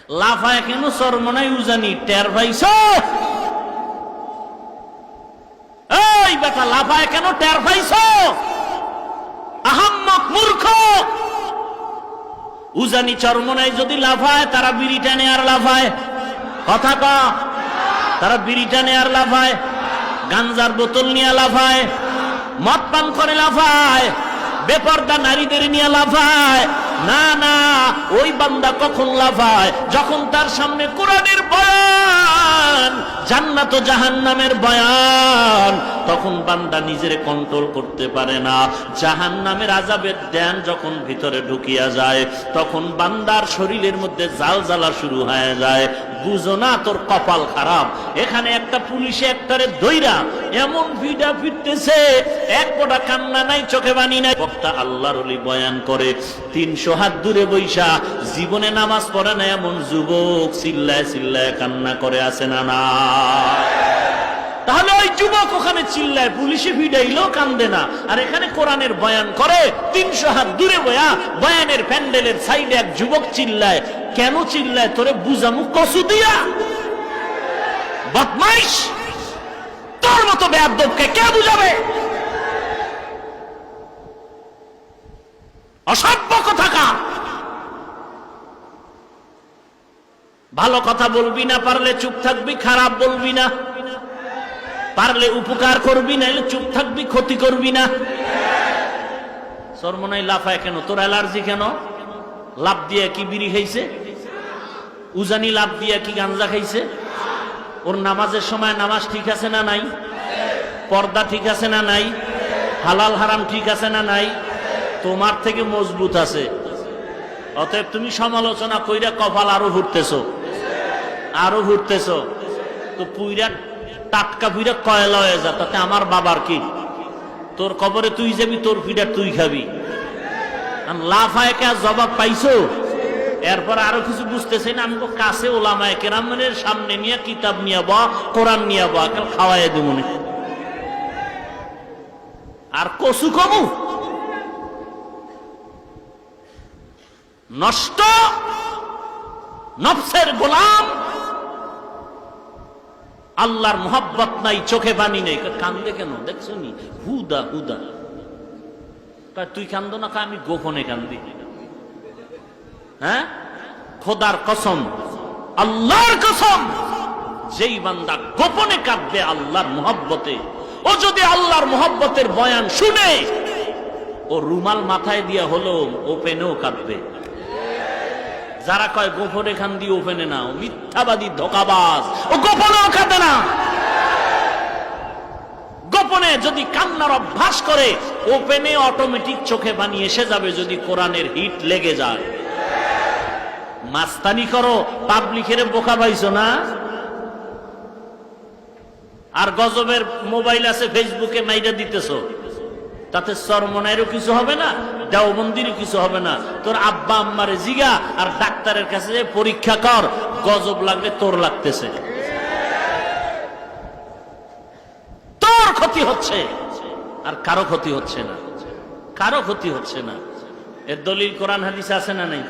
লাফায় কেন চরমনাই উজানি টের পাইছ? এই বেটা লাফায় কেন টের পাইছ? আহাম্মক মূর্খ। উজানি চরমনাই যদি লাফায়, তারা বিড়ি টানে আর লাফায়। কথা ক, তারা বিড়ি টানে আর লাফায়, গাঞ্জার বোতল নিয়ে লাফায়, মদ পান করে লাফায়, বেপরদা নারীদের নিয়ে লাফায়। না না, ওই বান্দা কখন লাফায়? যখন তার সামনে কোরআনের বয়ান, জান্নাত ও জাহান্নামের বয়ান, তখন বান্দা নিজের কন্ট্রোল করতে পারে না। জাহান্নামের আযাবের ধ্যান যখন ভিতরে ঢুকিয়া যায়, তখন বান্দার শরীরের মধ্যে জালজালা শুরু হয়ে যায়। বুঝো না তোর কপাল খারাপ। এখানে একটা পুলিশে একটারে দইরা এমন ভিড়া ফিরতেছে, এক ফোঁটা কান্না নাই, চোখে বানি নাই। বক্তা আল্লাহর ওলি বয়ান করে, 300 হাত দূরে বৈশা জীবনে নামাজ পড়ে না এমন যুবক চিল্লায় চিল্লায় কান্না করে আছে না না? তাহলে ওই যুবক ওখানে চিল্লায়, পুলিশে ভিড়াইলো কান্দে না, আর এখানে কোরআনের বয়ান করে 300 হাত দূরে বয়া বয়ানের প্যান্ডেলের সাইডে এক যুবক চিল্লায়। কেন চিল্লায় তোরে বুঝামু কসু দিয়া? বদমাইশ, তোর মতো বেয়াদবকে কে বুঝাবে? অসভ্য কথাকার। ভালো কথা বলবি না, পারলে চুপ থাকবি, খারাপ বলবি না, পারলে উপকার করবি, নাইলে চুপ থাকবি, ক্ষতি করবি না। সরমনাই লাফায় কেন? তোর অ্যালার্জি কেন? লাভ দিয়ে কি বিড়ি খাইছে? উজানি লাভ দিয়ে কি গাঞ্জা খাইছে? ওর নামাজের সময় নামাজ ঠিক আছে না নাই? পর্দা ঠিক আছে না নাই? হালাল হারাম ঠিক আছে না নাই? তোমার থেকে মজবুত আছে। অতএব তুমি সমালোচনা কইরা কপাল আরো ঘুরতেছো, আরো ঘুরতেছো। তো পুইরা টাটকা পুইরা কয়লা হয়ে যা, তাতে আমার বাবার কি? তোর কবরে তুই যাবি, তোর পিঠা তুই খাবি। লাফায় কে জবাব পাইছো? এরপর আরো কিছু বুঝতেছে না। আমি কাছে ওলামায়ে কেরামের সামনে নিয়ে কিতাব নিয়ে বা কোরআন নিয়ে বা খাওয়াই দেব না। আর কসু কমু নষ্ট, নফসের গোলাম, আল্লাহর মোহাব্বত নাই, চোখে পানি নেই। কান্দে কেন দেখছো নি? হুদা হুদা। তুই কান্দো না? আমি গোপনে কান্দি। হ্যাঁ, খোদার কসম, আল্লাহর কসম, যেই বান্দা গোপনে কাঁদবে আল্লাহর মোহাব্বতে, ও যদি আল্লাহর মোহাব্বতের বয়ান শুনে, ও রুমাল মাথায় দিয়া হলো ওপেনেও কাঁদবে। যারা কয় গোপনে কান্দি ওপেনে না, ও মিথ্যাবাদী, ধোঁকাবাজ। ও গোপনেও কাঁদে না। গোপনে যদি কান্নার অভ্যাস করে, ওপেনে অটোমেটিক চোখে পানি এসে যাবে যদি কোরআনের হিট লেগে যায়। মাস্তানি করো, পাবলিকের বোকা পাইছো না? আর গজবের মোবাইল আছে, ফেসবুকে মাইরা দিতেছো, তাতে চরমনাইরও কিছু হবে না, দেওবন্দিরও কিছু হবে না। তোর আব্বা আম্মারে জিগা আর ডাক্তারের কাছে পরীক্ষা কর, গজব লাগলে তোর লাগতেছে, তোর ক্ষতি হচ্ছে আর কারো ক্ষতি হচ্ছে না, কারো ক্ষতি হচ্ছে না। এর দলিল কোরআন হাদিসে আছে না নাই?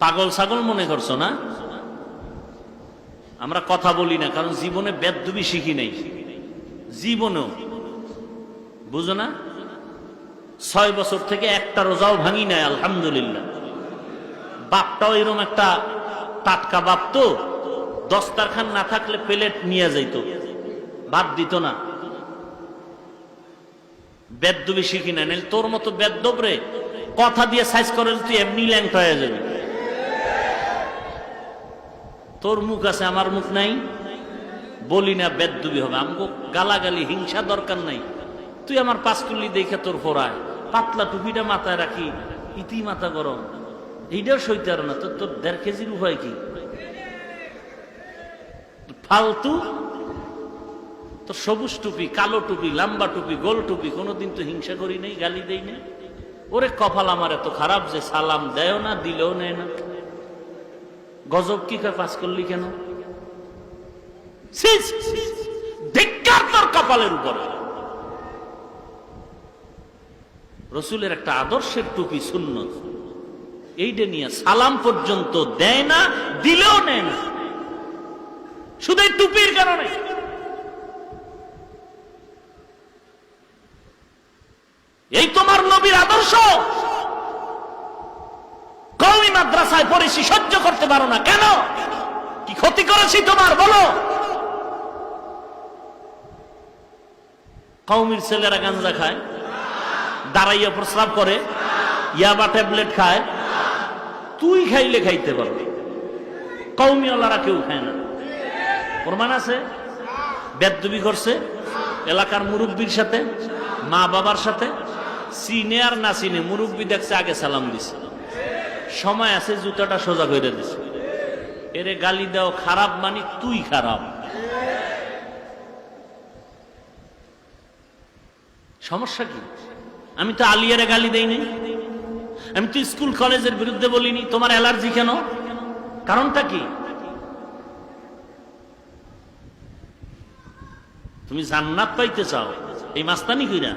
পাগল ছাগল মনে করছো না? আমরা কথা বলি না, কারণ জীবনে বেদবি শিখি নাই, জীবনেও বুঝো না। 6 বছর থেকে একটা রোজাও ভাঙি নাই, আলহামদুলিল্লাহ। বাপটাও এরকম একটা টাটকা বাপ, তো দস্তারখান না থাকলে প্লেট নিয়ে যাইতো, ভাত দিত না। বেদবি শিখি নাই, নাহলে তোর মতো বেদব রে কথা দিয়ে সাইজ করে তুই এমনি ল্যাংটা হয়ে যাবি। তোর মুখ আছে, আমার মুখ নাই, বলি না বেদবি হবে। আমাকে গালাগালি হিংসা দরকার নাই। তুই আমার পাঁচকুল্লি দেখে তোর ফোরায়, পাতলা টুপিটা মাথায় রাখি, ইতি মাথা গরম, এইটাও সইতে আর না। তোর 1.5 কেজির উপায় কি? ফালতু। তোর সবুজ টুপি, কালো টুপি, লম্বা টুপি, গোল টুপি, কোনোদিন তো হিংসা করি নাই, গালি দেই না। ওরে কপাল আমার এত খারাপ যে সালাম দেও না, দিলেও নেয় না। গজব কি কয়, পাস করলি কেন? ধিক্কার তোর কপালের উপরে। রসুলের একটা আদর্শের টুপি সুন্নত, এইটা নিয়ে সালাম পর্যন্ত দেয় না, দিলেও নেয় না, শুধু এই টুপির কারণে। এই তোমার নবীর আদর্শ। কওমি মাদ্রাসায় পড়েছি, সহ্য করতে পারো না কেন? কি ক্ষতি করেছি তোমার, বলো? কওমির ছেলেরা গাঁজা খায়, দাঁড়াইয়া প্রস্রাব করে, ইয়াবা ট্যাবলেট খায়, তুই খাইলে খাইতে পারবি, কওমিওয়ালারা কেউ খায় না। প্রমাণ আছে? বেদবি করছে এলাকার মুরব্বীর সাথে, মা বাবার সাথে, চিনে আর না চিনে, মুরব্বী দেখছে আগে সালাম দিছে, সময় আছে জুতাটা সোজা করে দিছে, এরে গালি দাও খারাপ মানে তুই খারাপ। সমস্যা কি? আমি তো আলিয়ারে গালি দেইনি, আমি তো স্কুল কলেজের বিরুদ্ধে বলিনি। তোমার অ্যালার্জি কেন? কারণটা কি? তুমি জান্নাত পাইতে চাও, এই মাস্তানি কইরা।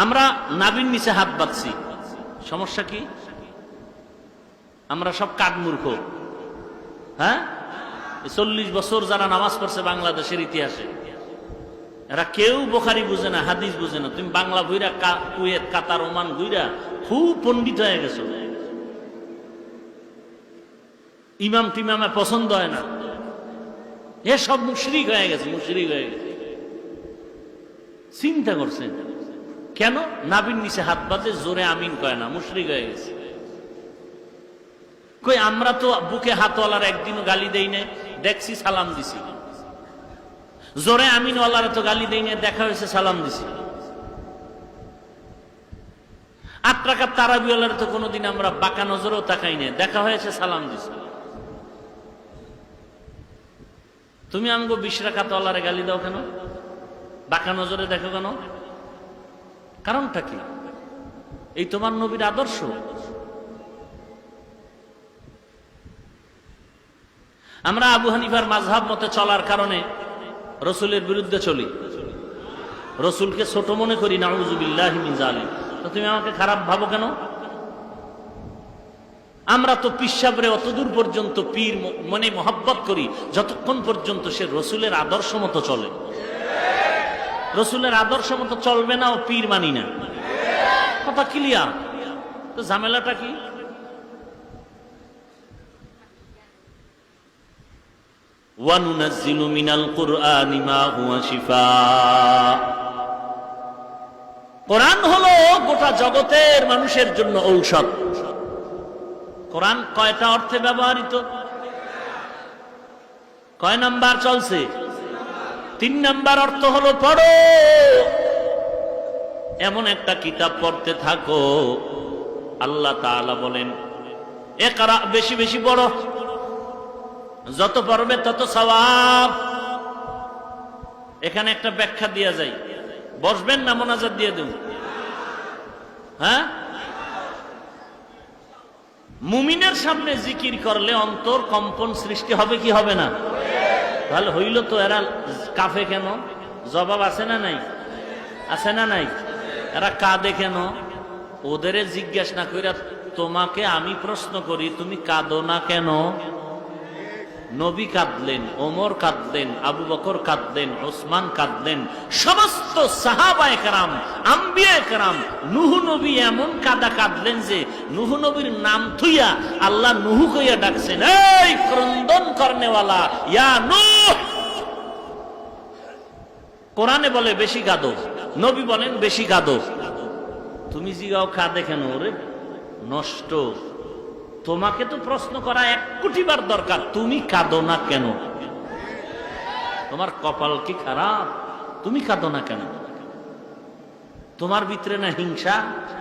আমরা নাবির নিচে হাত বাঁধছি, সমস্যা কি? আমরা সব কাঠমূর্খ। হ্যাঁ, 40 বছর যারা নামাজ পড়ছে বাংলাদেশের ইতিহাসে, এরা কেউ বুখারী বুঝে না, হাদিস বুঝে না। তুমি বাংলা বইরা, কুয়েত, কাতার, ওমান বইরা খুব পণ্ডিত হয়ে গেছো, ইমাম টিমামে পছন্দ হয় না, এ সব মুশরিক হয়ে গেছে, মুশরিক হয়ে গেছে। চিন্তা করছেন কেন? নাবির নিচে হাত বাঁধে, জোরে আমিন কয় না, মুশরিক হয়ে গেছে। কই আমরা তো বুকে হাতওয়ালার একদিনও গালি দেই না, দেখছি সালাম দিছি। জোরে আমিনওয়ালারা তো গালি দেই না, দেখা হয়েছে সালাম দিছি। 8 রাকাত তারাবিওয়ালার তো কোনোদিন আমরা বাঁকা নজরেও তাকাই না, দেখা হয়েছে সালাম দিছি। তুমি আমাকে 20 রাকাতওয়ালারে গালি দাও কেন? বাঁকা নজরে দেখো কেন? কারণটা কি? এই তোমার নবীর আদর্শ। আমরা আবু হানিফার মাযহাব মতে চলার কারণে রসুলের বিরুদ্ধে চলি, রসুলকে ছোট মনে করি, নাউযুবিল্লাহি মিন যালিক। তো তুমি আমাকে খারাপ ভাবো কেন? আমরা তো পিসাবরে অতদূর পর্যন্ত পীর মনে মহব্বত করি যতক্ষণ পর্যন্ত সে রসুলের আদর্শ মতো চলে। রসুলের আদর্শ মতো চলবে না, ও পীর মানি না। কথা ক্লিয়ার? তো ঝামেলাটা কি? ওয়ানুনাজ্জিলু মিনাল কুরআনি মা হুয়া শিফা। কোরআন হলো গোটা জগতের মানুষের জন্য ঔষধ। কোরআন কয়টা অর্থে ব্যবহৃত? কয় নাম্বার চলছে? 3 নাম্বার অর্থ হলো পড়ো। এমন একটা কিতাব পড়তে থাকো, আল্লাহ তাআলা বলেন ইকরা, বেশি বেশি পড়ো, যত পড়বে তত সওয়াব। এখানে একটা ব্যাখ্যা দিয়া যায়, বসবেন না মোনাজাত দিয়ে দেব? হ্যাঁ, মুমিনের সামনে জিকির করলে অন্তর কম্পন সৃষ্টি হবে কি হবে না? তাহলে হইল তো এরা কাফে কেন? জবাব আছে না নাই? আছে না নাই? এরা কাঁদে কেন? ওদের জিজ্ঞাসা না কইরা তোমাকে আমি প্রশ্ন করি, তুমি কাঁদো না কেন? নবী কাঁদলেন, ওমর কাঁদলেন, আবু বকর কাঁদলেন, ওসমান কাঁদলেন, সমস্ত সাহাবায়ে কেরাম, আম্বিয়ায়ে কেরাম, নূহ নবী এমন কাঁদা কাঁদলেন যে নূহ নবীর নাম থুইয়া আল্লাহ নূহ কইয়া ডাকছেন, এই ক্রন্দন করনেওয়ালা ইয়া নূহ। কোরআনে বলে বেশি কাঁদো, নবী বলেন বেশি কাঁদো। তুমি জিগাও কাঁদে কেন? ওরে নষ্ট, তোমাকে তো প্রশ্ন করা 1 কোটি বার দরকার, তুমি কাঁদো না কেন? তোমার কপাল কি খারাপ? তুমি কাঁদো না কেন? তোমার ভিতরে না হিংসা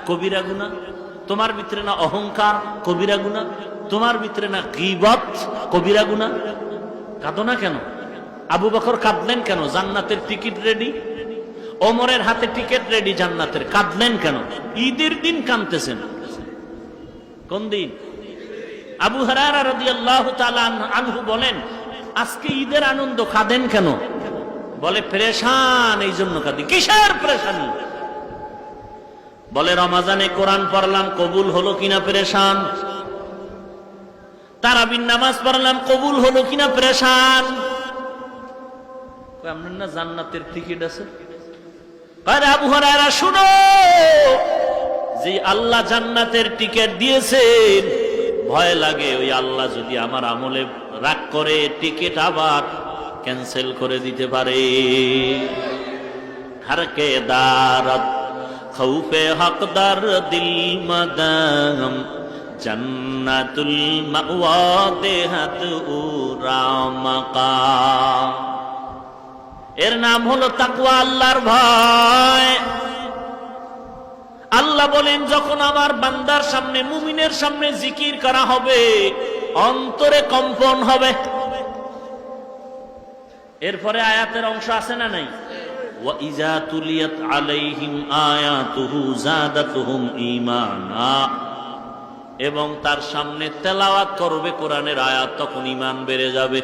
কবিরা গুনাহ? তোমার ভিতরে না অহংকার কবিরা গুনাহ? তোমার ভিতরে না গীবত কবিরা গুনাহ? কাঁদো না কেন? আবু বকর কাঁদলেন কেন? জান্নাতের টিকিট রেডি, ওমরের হাতে টিকিট রেডি জান্নাতের, কাঁদলেন কেন? ঈদের দিন কাঁদতেছেন। কোন দিন? আবু হুরায়রা রাদিয়াল্লাহু তাআলা আনহু বলেন, আজকে ঈদের আনন্দ, কাঁদেন কেন? বলে পেরেশান, এই জন্য কাঁদি। কিসের পেরেশানি? বলে রমাজানে কোরআন পড়লাম, কবুল হলো কিনা পেরেশান। তারাবির নামাজ পড়লাম, কবুল হলো কিনা পেরেশান। আপনার না জান্নাতের টিকিট আছে? আবু হুরায়রা শুনো, যে আল্লাহ জান্নাতের টিকিট দিয়েছেন, ভয় লাগে ওই আল্লাহ যদি আমার আমলে রাগ করে টিকিট আবার ক্যান্সেল করে দিতে পারে। হরকে দারত খৌফে হকদার দিল মদম জান্নাতুল মাওয়া দেহাত উরামাকাম। এর নাম হলো তাকওয়া, আল্লাহর ভয়। আল্লাহ বলেন, যখন আমার বান্দার সামনে, মুমিনের সামনে জিকির করা হবে, অন্তরে কম্পন হবে। এরপরে আয়াতের অংশ আছে না নাই? ওয়া ইজা তুলিয়াত আলাইহিম আয়াতুহু যাদাতুহুম ঈমানা। এবং তার সামনে তেলাওয়াত করবে কোরআনের আয়াত, তখন ঈমান বেড়ে যাবে।